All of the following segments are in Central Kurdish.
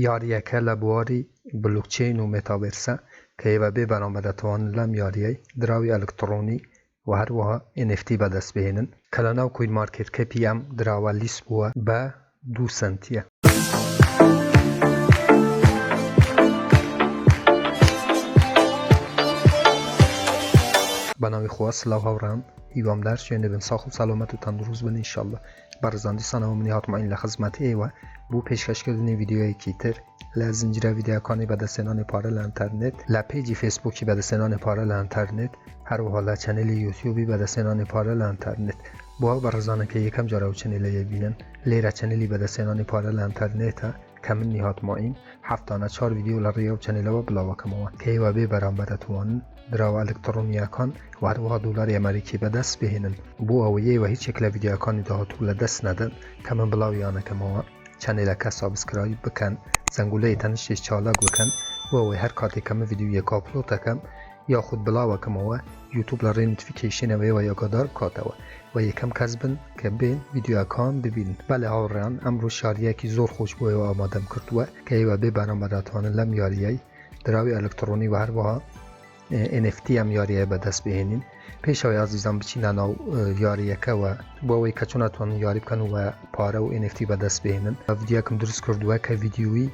یاریەکە لە بواری بلوکچین و مێتاڤێرسە کە ئێوە بێ بەرامبەر دەتوانن لەم یاریەی دراوی ئەلکترۆنی و هەروەها NFT بەدەست بهێنن کە لە ناو کوین مارکێت کەپی ئەم دراوە لیست بووە بە 2 سنتیە. بەناوی خوا سلااو هاوڕان هیوامدار شوێنێ بن ساخ و سەلامەت و تەندروست بن ئینشەڵڵا. بەڕێزان دیسانەوە منی هاتماین لە خزمەتی ئێوە بۆ پێشکەشکردنی ڤیدیۆیەکی تر لە زنجیرە ڤیدیۆکانی بەدەستهێنانی پارە لە ئینتەرنێت، لە پێیجی فێسبووکی بەدەستهێنانی پارە لە ئینتەرنێت، هەروەها لە چەنێلی یوتیوبی بەدەستهێنانی پارە لە ئینتەرنێت. بۆ ئەو بەڕێزانەکە یەکەم جارە ئەو چەنێلەیە بینن، لێرە چەنێلی بەدەستهێنانی پارە لە ئینتەرنێتە کە من نیهاتماین هەفتانە 4 ڤیدیۆ لە ڕێی ئەو چەنێلەوە بڵاوەکەمەوە کە ئێوە بێ بەرامبەر دەتوانن دراوە ئەلکترۆنیەکان و هەروەها دۆلاری ئەمریکی بەدەست بهێنن. بۆ ئەوەی ئێوە هیچێک لە ڤیدیۆکانی داهاتوو لە دەست نەدەن کە من بڵاویانەکەمەوە، چەنێلەکە سابسکرایب بکەن، زەنگولەی تەنیشتێک چالاک بکەن بۆ ئەوەی هەر کاتێک ئەمە ڤیدیۆیەک ئاپلۆد دەکەم یاخود بڵاوەکەمەوە یوتیوب لە ڕێی نۆتیفیکیشنەوە ئێوە یاگادار بکاتەوە و یەکەم کەس بن کە بێن ڤیدیۆکان ببینن. بەڵێ هاوڕێیان، ئەمڕۆ شاریەکی زۆر خۆش بۆ ئێوە ئامادەم کردووە کە ئێوە بێ بەرامبەر دەتوانن لەم یاریەی دراوی ئەلکترۆنی و هەروەها NFT ئەم یاریەیە بەدەست بهێنین. پێشەوەی ئازیزان بچینە ناو یاریەکەوە بۆ ئەوەی کە چۆن ئەتوانن یاری بکەن و پارە و NFT بەدەست بهێنن. ڤیدیۆکم دروست کردووە کە ڤیدیۆی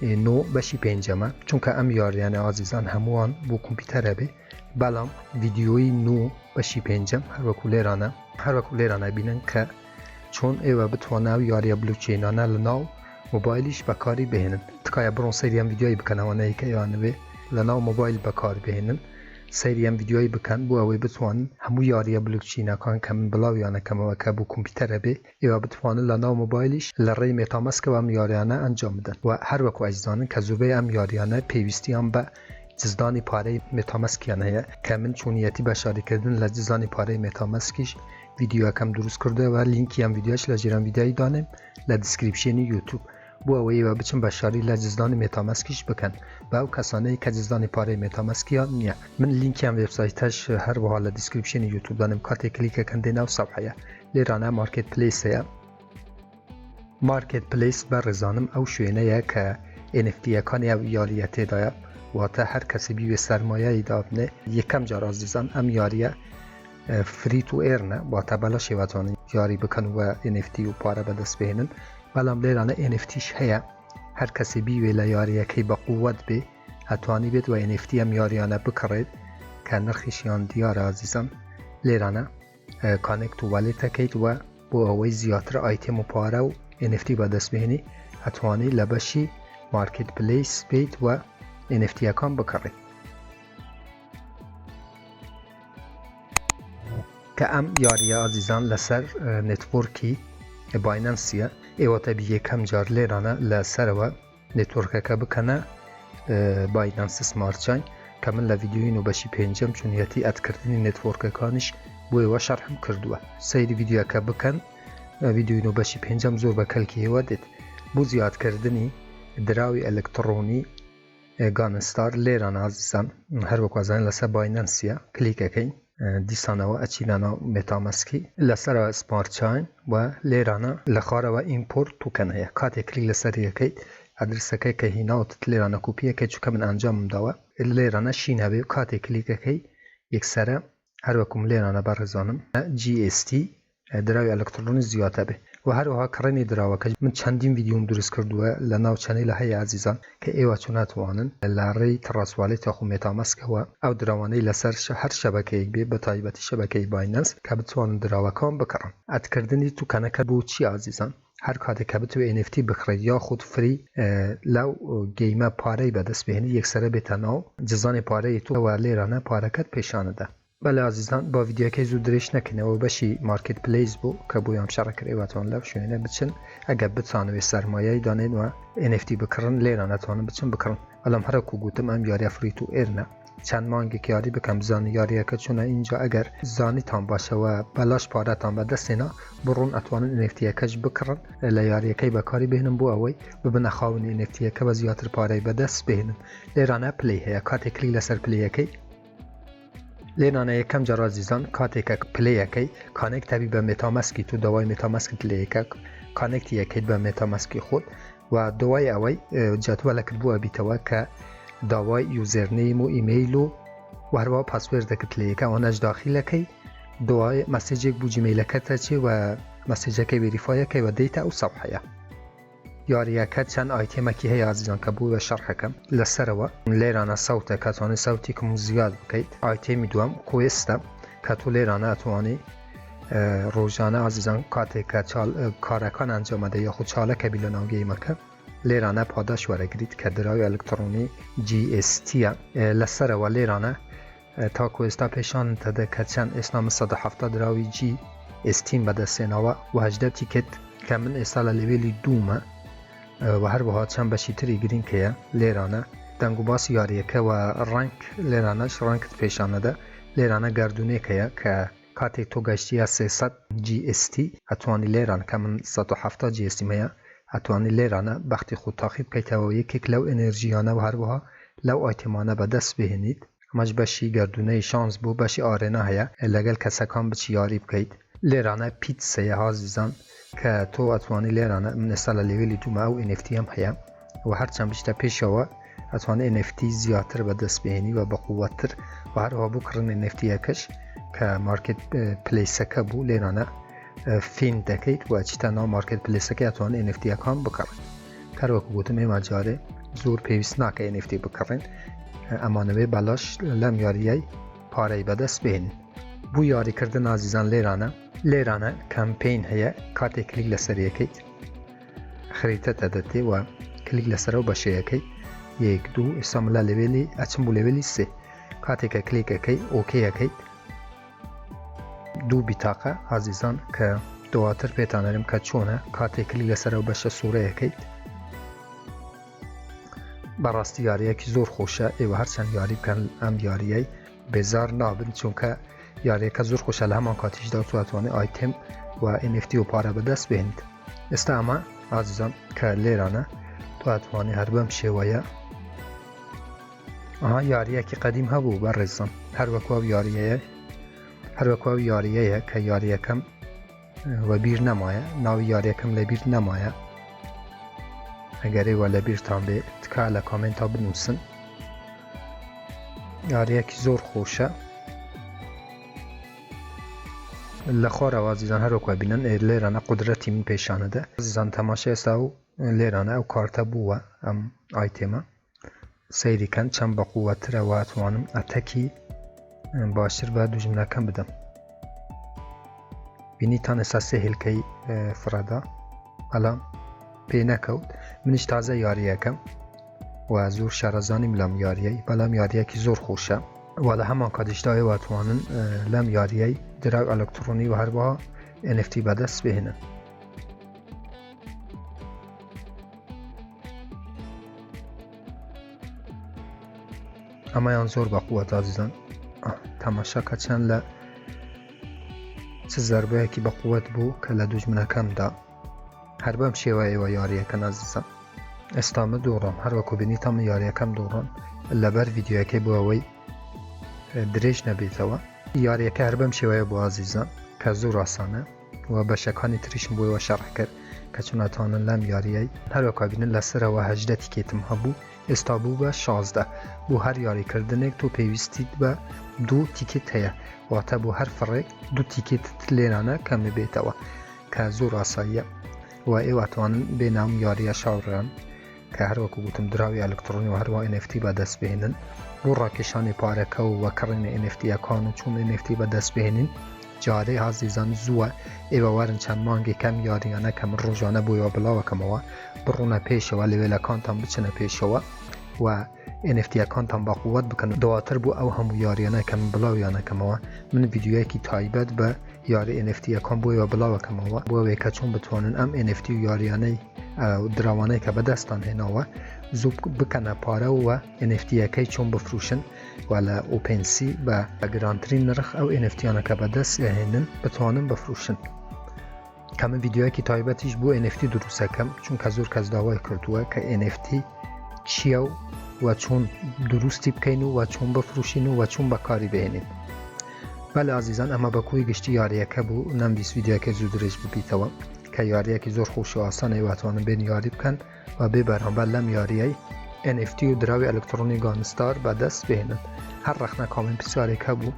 9 بەشی 5ەمە، چونکە ئەم یاریانە ئازیزان هەمووان بۆ کۆمپیوتەرە بێ، بەڵام ڤیدیۆی 9 بەشی 5ەم هەروەکو لێرانە بینن کە چۆن ئێوە بتوانە یاریە بلوکچینانە لە ناو مۆبایلیش بەکاری بهێنن. تکایە بڕۆن سەیری ئەم ڤیدیۆی بکەنەوەنەیە کە ئێوانەوێ لە ناو مۆبایل بەکار بهێنن، سەیری ئەم ڤیدیۆی بکەن بۆ ئەوەی بتوانن هەموو یاریە بلوکچینەکان کە من بڵاویانەکەمەوە کە بۆ کۆمپیوتەرە بێ ئێوە بتوانن لە ناو مۆبایلیش لە ڕێی مێتامەسکەوە ئەم یاریانە ئەنجام بدەن و هەروەکو ئەزانن کە زۆربەی ئەم یاریانە پێویستیان بە جزدانی پارەی مێتامەسکیان هەیە کە من چۆنیەتی بەشاریکردن لە جزدانی پارەی مێتامەسکیش ڤیدیۆەکەم دروست کردەوە. لینکی ئەم ڤیدیۆش لە ژێرم ڤیدیۆی دانێم لە دیسکریپشنی یوتیوب بۆ ئەوەی ئێوە بچن بەشاری لە جزدانی مێتامەسکیش بکەن بە ئەو کەسانەی کە جزدانی پارەی مێتامەسکیان نییە. من لینکیان وێبسایتەش هەروەها لە دیسکریپشنی یوتیوب دانم، کاتێک کلیکەکەن دێ ناو سەفحەیە لێرانە مارکێت پلیس هەیە. مارکێت پلیس بەڕێزانم ئەو شوێنەیە کە NFTەکانی ئەو یاریە تێدایە، واتە هەر کەسی بیوێ سەرمایەی دابنێ. یەکەم جار ئازیزان ئەم یاریە فری تو ئێرنە، واتە بەلا شێوەتوانن یاری بکەن و NFT و پارە بەدەست بهێنن، بەڵام لێرانە NFTش هەیە. هەر کەسی بیوێ لە یاریەکەی بە قووەت بێ ئەتوانی بێت و NFT ئەم یاریانە بکڕێت کە نرخیشیان دیارە ئازیزان. لێرانە کانێکت و والێتەکەیت وە بۆ ئەوەی زیاتر ئایتێم و پارە و NFT بەدەست بهێنی ئەتوانی لە بەشی مارکێت پلیس بیت و NFTەکان بکڕێت کە ئەم یاریە ئازیزان لەسەر نێتوۆرکی باینەنسیە. ئێوەتە یەکەم جار لێرانە لە سەرەوە نێتوۆرکەکە بکەنە باینەنس سمارت چین کە من لە ڤیدیۆی 9 بەشی 5ەم چونیەتی ئەدکردنی نێتوۆرکەکانیش بۆ ئێوە شەرحم کردووە. سەیری ڤیدیۆکە بکەن، ڤیدیۆی 9 بەشی 5ەم زۆر بە کەلکی ئێوە دێت. بۆ زیادکردنی دراوی ئەلکترۆنی گانستار لێرانە ئازیزان هەروەکو ئەزانن لەسەر باینەنسیە کلیکەکەین، دیسانەوە ئەچینە ناو مێتامەسکی لەسەرەوە سمارت چین و لێرانە لە خوارەوە ئیمپۆرت توکەن هەیە. کاتێک کلیک لەسەر یەکەیت ئەدرسەکەی کە هیناوتت لێرانە کوپیەکەی چونکە من ئەنجامم داوە لێرانە شین هەبێ. کاتێک کلیکەکەی یەکسەرە هەروەکوم لێرانە بەڕێزانم GST دراوی ئەلکترۆنی زیاتە بێ و هەروەها کڕێنی دراوەکە من چەندین ڤیدیۆم دروست کردووە لە ناو چەنێلە هەیە ئازیزان کە ئێوە چۆن ناتوانن لە ڕێی تڕاسواڵێت یاخو مێتامەسکەوە ئەو دراوانەی لەسەر هەر شەبەکەیەک بێ بە تایبەتی شەبەکەی باینەنس کە بتوانن دراوەکان بکڕن. ئەدکردنی توکەنەکە بۆ چی ئازیزان؟ هەر کاتێک کە بتوێ NFT بکڕێت یاخود فری لەو گەیمە پارەی بەدەست بهێنی یەکسەرە بێتە ناو جزانی پارەی تووە لێرانە پارەکەت پیشانەدا. بەڵێ ئازیزان با ڤیدیۆکەی زوو درێژ نەکەنەوە بەشی مارکێت پلیس بوو کە بۆیان شەڕەکرد ئێوەتوان لەو شوێنە بچن ئەگەر بتانوێ سەرمایەی دانێن و NFT بکڕن لێرانەتوانن بچن بکڕن. بەڵام هەرەکو گوتم ئەم یاریە فری تو ئێرنە، چەند مانگێک یاری بکەم زانی یاریەکە چونە اینجا ئەگەر زانیتان باشەوە بەلاش پارەتان بەدەستێنا بڕۆن ئەتوانن NFTەکەش بکڕن لە یاریەکەی بەکاری بهێنن بۆ ئەوەی ببنە خاوەنی NFTەکە بە زیاتر پارەی بەدەست بهێنن. لێرانە پلی هەیە، کاتێک کلیک لەسەر پلیەکەی لێرانە یەکەم جار ئازیزان کاتێکە پلیەکەی کانێکتەبی بە مێتامەسکی تو داوای مێتامەسکت لە یەکە کانێکتی یەکەیت بە مێتامەسکی خۆت و دوای ئەوەی جەدوەلەکت بووە بیتەوە کە داوای یوزەرنیم و ئیمەیل و هەروەها پاسوێردەکەت لێ یەکە ئەوەنەش داخیلەکەی دوای مەسیجێک بوو جیمەیلەکەتە چێ و مەسیجەکەی ڤێریفایەکەی و دەیتە ئەو سەفحەیە. یاریەکە چەند ئایتێمەکی هەیە ئازیزان کە بوو بە شەرحەکەم لەسەرەوە لێرانە سەوتە کە توانێت سەوتی کەم و زیاد بکەیت. ئایتێمی دووەم کوێستە کە تۆ لێرانە ئەتوانێت ڕۆژانە ئازیزان کاتێک کە کارەکان ئەنجامەدە یاخود چالەکە بی لە ناو گەیمەکە لێرانە پاداش وەرەگریت کە دراوی ئەلکترۆنی GST-ە لەسەرەوە لێرانە تا کوێستا پێشانت دەدە کە چەند ئێستا من 170 دراوی GST-م بەدەستێنەوە و 18 تیکت کە من ئێستا لە لێڤێلی دوومە و هەروەها چەند بەشی تری گرینگکەیە لێرانە دەنگ و باسی یاریەکە و ڕنگ لێرانەش ڕەنگت پیشانەدە لێرانە گەردونێکەیە کە کاتێک تۆ گەشتیە 300 GST ئەتوانی لێران کە من 170 GST مەیە ئەتوانی لێرانە بەختی خۆ تاقی بکەیتەوە یەکێک لەو ئەنێرژیانە و هەروەها لەو ئایتێمانە بەدەست بهێنیت. ئەمەش بەشی گەردونەی شانس بوو بەشی ئارێنا هەیە لەگەڵ کەسەکان بچی یاری بکەیت. لێرانە پیتسەیە هازیزان کە تۆ ئەتوانی لێرانە من ئێستا لە لێڤێلی دوومە و NFT ئەم هەیە و هەرچەند بشتە پێشەوە ئەتوانێت NFT زیاتر بەدەست بهێنی و بەقووەتر و هەروەها بۆ کڕن NFTەکەش کە مارکت پلیسەکە بوو لێرانە فین دەکەیت و چیتە ناو مارکت پلیسەکە ئەتوانێت NFTەکان بکڕن. کەروەکو گوتم ئێمە جارێ زۆر پێویست ناکە NFT بکڕین ئەمانەوێ بەلاش لەم یاریەی پارەی بەدەست بهێنین. بوو یاریکردن ئازیزان لێرانە کەمپین هەیە کاتێک کلیک لەسەر یەکەیت خریتە دەدەتێ و کلیک لەسەرەوە بەشەیەکەی 1 2 ئێستا من لە لێڤێلی ئەچم بوو لێڤێلی 3 کاتێکە کلیکەکەی ئۆکەیەکەیت دوو بیتاقە ئازیزان کە دواتر پێتانەرم کە چۆنە کاتێک کلیک لەسەرەوە بەشە سوورەیەکەیت. بەڕاستی یاریەکی زۆر خۆشە ئێوە هەرچەند یاری بکەن ئەم یاریەی بێزار نابن چونکە یاریەکە زۆر خۆشە لە هەمان کاتیشدا تو ئەتوانێت ئایتێم و NFT و پارە بەدەست بهێنیت. ئێستا ئەمە ئازیزان کە لێرانە تو ئەتوانێت هەر بەم شێوەیە یاریەکی قەدیم هەبوو بەڕێزم هەروەکو یاریەیە کە یاریەکەم وە بیر نەمایە ناوی یاریەکەم لە بیر نەمایە ئەگەرێ وە لە بیرتان بێ تکا لە کامنتا بنووسن. یاریەکی زۆر خۆشە لە خۆرەوە ئازیزان هەروەکو بینن لێرانە قودرەتی من پیشانەدە ئازیزان تەماشا ئێستا و لێرانە ئەو کارتە بووە ئەم ئایتێمە سەیریکەن چەند بەقووەترەوە ئەتوانم ئەتەکی باشتر بە دوژمنەکەم بدەم. بینیتان ئێستا سێ هێلکەی فرەدا ئەلام پێ نەکەوت منیش تازە یاریەکەم و زۆر شارەزانیم لەم یاریەی بەڵام یاریەکی زۆر خۆشە و لە هەمان کاتیشداوە ئەتوانن لەم یاریەی دراو ئەلکترۆنی و هەروەها NFT بەدەست بهێنن. ئەمەیان زۆر بەقووەت ئازیزان تەماشاکە چەند لە چ زەربەیەکی بەقووەت بوو کە لە دوژمنەکەمدا هەر بەم شێوەیەوە یاریەکەن ئازیزان. ئێستا من دۆڕام هەروەکو بینیتان من یاریەکەم دۆڕام لەبەر ڤیدیۆەکەی بۆ ئەوەی درێژ نەبێتەوە. یاریەکە هەر بەم شێوەیە بۆ ئازیزان کە زۆر ئاسانە و بەشەکانی تریشم بۆیەوە شەرح کرد کە چونەتانن لەم یاریەی هەروەکو بینن لەسەرەوە 18 تیکێتم هەبوو ئێستا بوو بە 16 بۆ هەر یاریکردنێک تۆ پێویستیت بە 2 تیکێت هەیە واتە بۆ هەر فڕێک 2 تیکێت لێرانە کەم بێتەوە کە زۆر ئاساییە و ئێوەتوانن بێنام یاریە شاوڕان کە هەروەکو گوتم دراوی ئەلکترۆنی و هەروە NFT بەدەست بهێنن بۆ ڕاکێشانی پارەکە و وەکڕینە NFTەکان و چون NFT بەدەست بهێنین جارێ ئازیزان زووە ئێوە وارن چەند مانگی کەم یاریانە کە من ڕۆژانە بۆیەوە بڵاوەکەمەوە بڕۆنە پێشەوە لێوێلەکانتان بچنە پێشەوە و NFTەکانتان باقووەت بکەن دواتر بۆ ئەو هەموو یاریانە کە من بڵاویانەکەمەوە من ڤیدیۆیەکی تایبەت بە یاری NFTەکان بۆیەوە بڵاوەکەمەوە بۆ ئەوەی کە چۆن بتوانن ئەم NFT و یاریانەی دراوانەی کە بەدەستان هێناوە زوو بکەنە پارە و NFTەکەی چۆن بفروشن و لە ئۆپنسی بە گرانترین نرخ ئەو NFTیانەکە بەدەست هێنن بتوانن بفروشن. کە من ڤیدیۆیەکی تایبەتیش بۆ NFT دروستەکەم چونکە زۆر کەس داوای کردووە کە NFT چییە و چۆن دروستی بکەین و چۆن بفروشین و چۆن بەکاری بهێنین. بەڵێ ئازیزان ئەمە بەکوی گشتی یاریەکە بوو نەمویست ڤیدیۆکە زوو درێژ ببیتەوە که یاریه که زور خوش و آسانه و توانم بین یاری بکن و ببرم و لم یاریه NFT و دراوی الکترونی گانستار به دست بهنن. هر رخنه کامن بسیاری که بو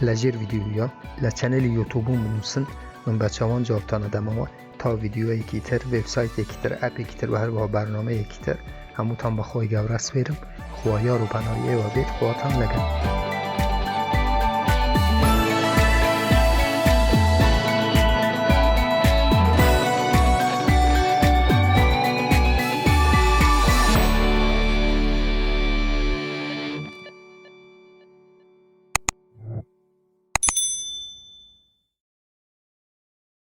لجیر ویدیویا لچنل یوتیوبون بنووسن من بچه‌وان جواب تانه دمم تا ویدیو یکیتر وبسایت یکیتر اپ یکیتر و هر برنامه یکیتر هموتان به خوی گورس برم خواه یار و پناهیه و بیت خواتان لگن.